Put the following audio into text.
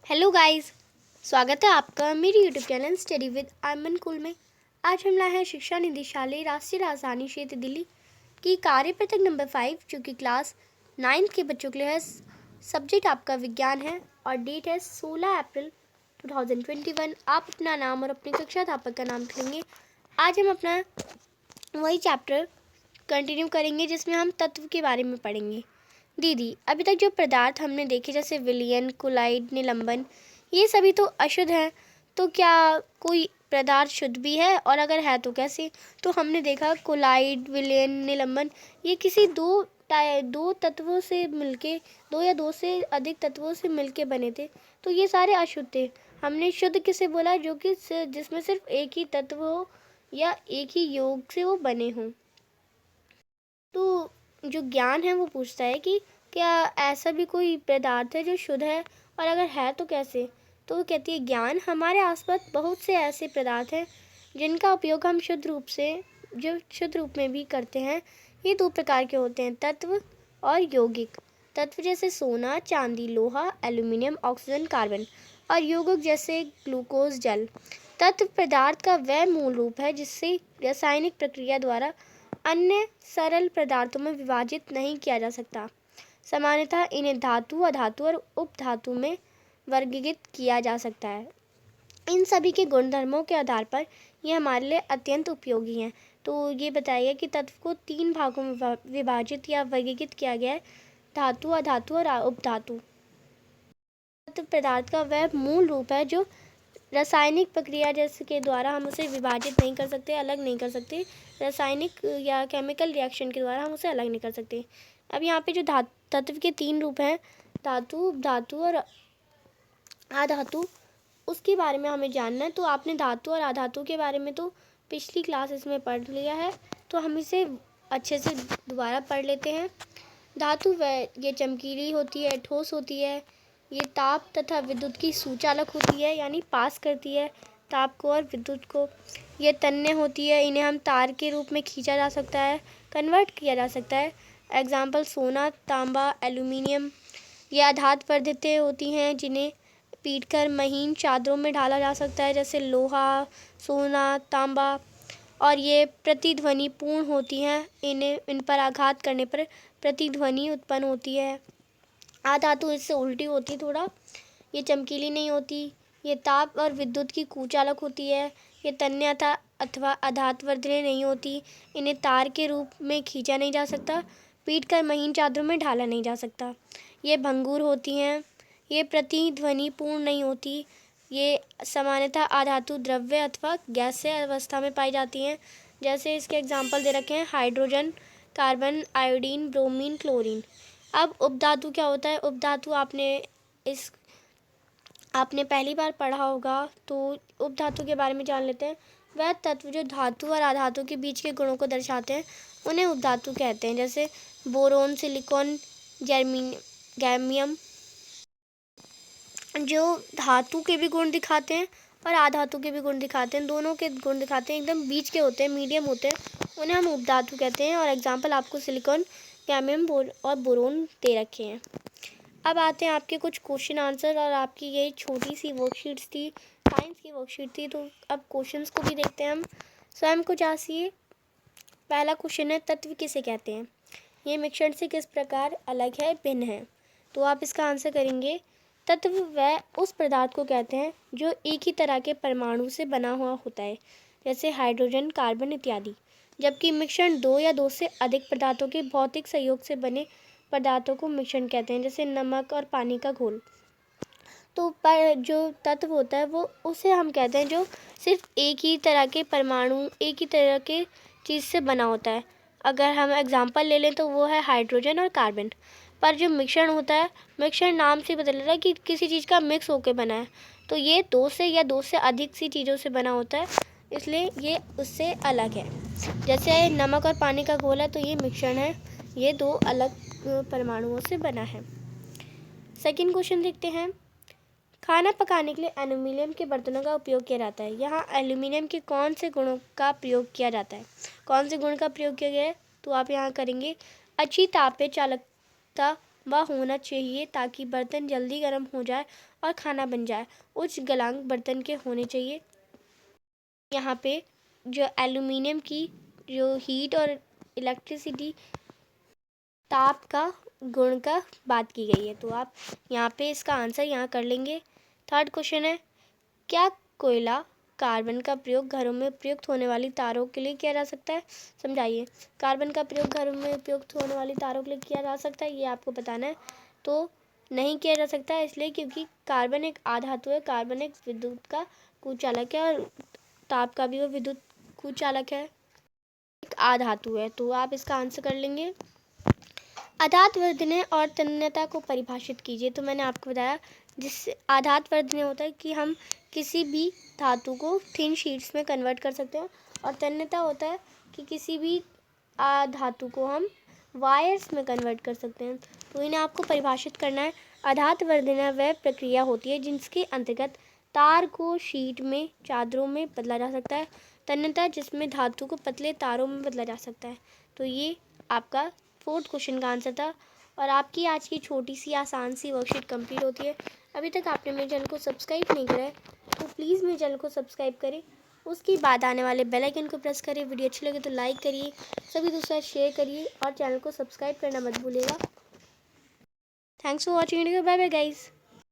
Hello guys, स्वागत है आपका मेरी YouTube channel study with Ayman Kul में। आज हम लाए हैं शिक्षा निदेशालय राष्ट्रीय राजधानी क्षेत्र दिल्ली की कार्य पत्रक नंबर 5 जो कि क्लास 9 के बच्चों के लिए है। सब्जेक्ट आपका विज्ञान है और डेट है 16 अप्रैल 2021। आप अपना नाम और अपनी कक्षा अध्यापक का नाम लिखेंगे। आज हम अपना वही चैप्टर कंटिन्यू करेंगे जिसमें हम तत्व के बारे में पढ़ेंगे। दीदी, अभी तक जो पदार्थ हमने देखे जैसे विलयन, कुलाइड, निलंबन, ये सभी तो अशुद्ध हैं। तो क्या कोई पदार्थ शुद्ध भी है और अगर है तो कैसे? तो हमने देखा कुलाइड, विलयन, निलंबन ये किसी दो तत्वों से मिलके, दो या दो से अधिक तत्वों से मिलके बने थे। तो ये सारे अशुद्ध थे। हमने शुद्ध किसे बोला? जो कि जिसमें सिर्फ एक ही तत्व हो या एक ही योग से वो बने हों। तो जो ज्ञान है वो पूछता है कि क्या ऐसा भी कोई पदार्थ है जो शुद्ध है और अगर है तो कैसे? तो वो कहती है ज्ञान हमारे आसपास बहुत से ऐसे पदार्थ हैं जिनका उपयोग हम शुद्ध रूप में भी करते हैं। ये दो प्रकार के होते हैं, तत्व और यौगिक। तत्व जैसे सोना, चांदी, लोहा, एल्यूमिनियम, ऑक्सीजन, कार्बन, और यौगिक जैसे ग्लूकोज, जल। तत्व पदार्थ का वह मूल रूप है जिससे रासायनिक प्रक्रिया द्वारा अन्य सरल पदार्थों में विभाजित नहीं किया जा सकता। सामान्यतः इन्हें धातु, अधातु और उपधातु में वर्गीकृत किया जा सकता है। इन सभी के गुणधर्मों के आधार पर ये हमारे लिए अत्यंत उपयोगी हैं। तो ये बताइए कि तत्व को 3 भागों में विभाजित या वर्गीकृत किया गया है, धातु, अधातु और उपधातु। तत्व पदार्थ का वह मूल रूप है जो रासायनिक प्रक्रिया जैसे के द्वारा हम उसे विभाजित नहीं कर सकते, अलग नहीं कर सकते। रासायनिक या केमिकल रिएक्शन के द्वारा हम उसे अलग नहीं कर सकते। अब यहाँ पे जो तत्व के 3 रूप हैं, धातु, धातु और अधातु, उसके बारे में हमें जानना है। तो आपने धातु और अधातु के बारे में तो पिछली क्लासेस में पढ़ लिया है, तो हम इसे अच्छे से दोबारा पढ़ लेते हैं। धातु ये चमकीली होती है, ठोस होती है, ये ताप तथा विद्युत की सुचालक होती है, यानी पास करती है ताप को और विद्युत को। ये तन्य होती है, इन्हें हम तार के रूप में खींचा जा सकता है, कन्वर्ट किया जा सकता है। एग्जाम्पल सोना, तांबा, एल्यूमिनियम। ये आधात वर्धितें होती हैं जिन्हें पीटकर महीन चादरों में ढाला जा सकता है, जैसे लोहा, सोना, तांबा। और ये प्रतिध्वनि पूर्ण होती हैं, इन पर आघात करने पर प्रतिध्वनि उत्पन्न होती है। अधातु इससे उल्टी होती थोड़ा, ये चमकीली नहीं होती, ये ताप और विद्युत की कुचालक होती है, ये तन्य अथवा अधातवर्धनीय नहीं होती, इन्हें तार के रूप में खींचा नहीं जा सकता, पीटकर महीन चादरों में ढाला नहीं जा सकता। ये भंगुर होती हैं, ये प्रतिध्वनि पूर्ण नहीं होती, ये सामान्यतः अधातु द्रव्य अथवा गैसीय अवस्था में पाई जाती हैं। जैसे इसके एग्जाम्पल दे रखे हैं hydrogen, carbon, iodine, bromine, chlorine. अब उपधातु क्या होता है? उपधातु आपने पहली बार पढ़ा होगा, तो उपधातु के बारे में जान लेते हैं। वह तत्व जो धातु और अधातु के बीच के गुणों को दर्शाते हैं उन्हें उपधातु कहते हैं, जैसे बोरोन, सिलिकॉन, गैमियम, जो धातु के भी गुण दिखाते हैं और अधातु के भी गुण दिखाते हैं, दोनों के गुण दिखाते हैं, एकदम बीच के होते हैं, मीडियम होते हैं, उन्हें हम उपधातु कहते हैं। और एग्जाम्पल आपको सिलिकॉन, गैमियम और बोरोन दे रखे हैं। अब आते हैं आपके कुछ क्वेश्चन आंसर, और आपकी ये छोटी सी वर्कशीट्स थी, साइंस की वर्कशीट थी। तो अब क्वेश्चंस को भी देखते हैं हम। स्वयं को जांचिए। पहला क्वेश्चन है, तत्व किसे कहते हैं? ये मिश्रण से किस प्रकार अलग है, भिन्न है? तो आप इसका आंसर करेंगे, तत्व वह उस पदार्थ को कहते हैं जो एक ही तरह के परमाणु से बना हुआ होता है, जैसे हाइड्रोजन, कार्बन इत्यादि। जबकि मिश्रण 2 या 2 से अधिक पदार्थों के भौतिक संयोग से बने पदार्थों को मिश्रण कहते हैं, जैसे नमक और पानी का घोल। तो पर जो तत्व होता है वो उसे हम कहते हैं जो सिर्फ एक ही तरह के परमाणु, एक ही तरह के चीज़ से बना होता है। अगर हम एग्जांपल ले लें तो वो है हाइड्रोजन और कार्बन। पर जो मिश्रण होता है, मिश्रण नाम से बदल रहा है कि किसी चीज़ का मिक्स होकर बना है, तो ये 2 से या 2 से अधिक सी चीज़ों से बना होता है, इसलिए ये उससे अलग है। जैसे नमक और पानी का घोल है तो ये मिश्रण है, ये 2 अलग परमाणुओं से बना है। सेकंड क्वेश्चन देखते हैं। खाना पकाने के लिए एल्यूमिनियम के बर्तनों का उपयोग किया जाता है। यहाँ एल्यूमिनियम के कौन से गुणों का प्रयोग किया जाता है? कौन से गुण का प्रयोग किया गया है? तो आप यहाँ करेंगे अच्छी तापीय चालकता वह होना चाहिए ताकि बर्तन जल्दी गर्म हो जाए और खाना बन जाए। उच्च गलनांक बर्तन के होने चाहिए। यहाँ पे जो एल्यूमिनियम की जो हीट और इलेक्ट्रिसिटी ताप का गुण का बात की गई है, तो आप यहाँ पे इसका आंसर यहाँ कर लेंगे। थर्ड क्वेश्चन है, क्या कोयला कार्बन का प्रयोग घरों में उपयुक्त होने वाली तारों के लिए किया जा सकता है? समझाइए। कार्बन का प्रयोग घरों में उपयुक्त होने वाली तारों के लिए किया जा सकता है, ये आपको बताना है। तो नहीं किया जा सकता है, इसलिए क्योंकि कार्बन एक आधातु है। कार्बन एक विद्युत का कुचालक है और ताप का भी वो विद्युत कुचालक है, एक आधातु है। तो आप इसका आंसर कर लेंगे। आधात वर्धने और तन्यता को परिभाषित कीजिए। तो मैंने आपको बताया, जिससे आधात वर्धने होता है कि हम किसी भी धातु को थिन शीट्स में कन्वर्ट कर सकते हैं, और तन्यता होता है कि किसी भी धातु को हम वायर्स में कन्वर्ट कर सकते हैं। तो इन्हें आपको परिभाषित करना है। आधात वर्धना वह प्रक्रिया होती है जिसके अंतर्गत तार को शीट में, चादरों में बदला जा सकता है। तन्यता जिसमें धातु को पतले तारों में बदला जा सकता है। तो ये आपका फोर्थ क्वेश्चन का आंसर था। और आपकी आज की छोटी सी आसान सी वर्कशीट कंप्लीट होती है। अभी तक आपने मेरे चैनल को सब्सक्राइब नहीं करा है तो प्लीज़ मेरे चैनल को सब्सक्राइब करें, उसके बाद आने वाले बेल आइकन को प्रेस करें। वीडियो अच्छी लगे तो लाइक करिए, सभी दोस्तों शेयर करिए और चैनल को सब्सक्राइब करना मत भूलिएगा। Thanks for watching video. Bye bye guys.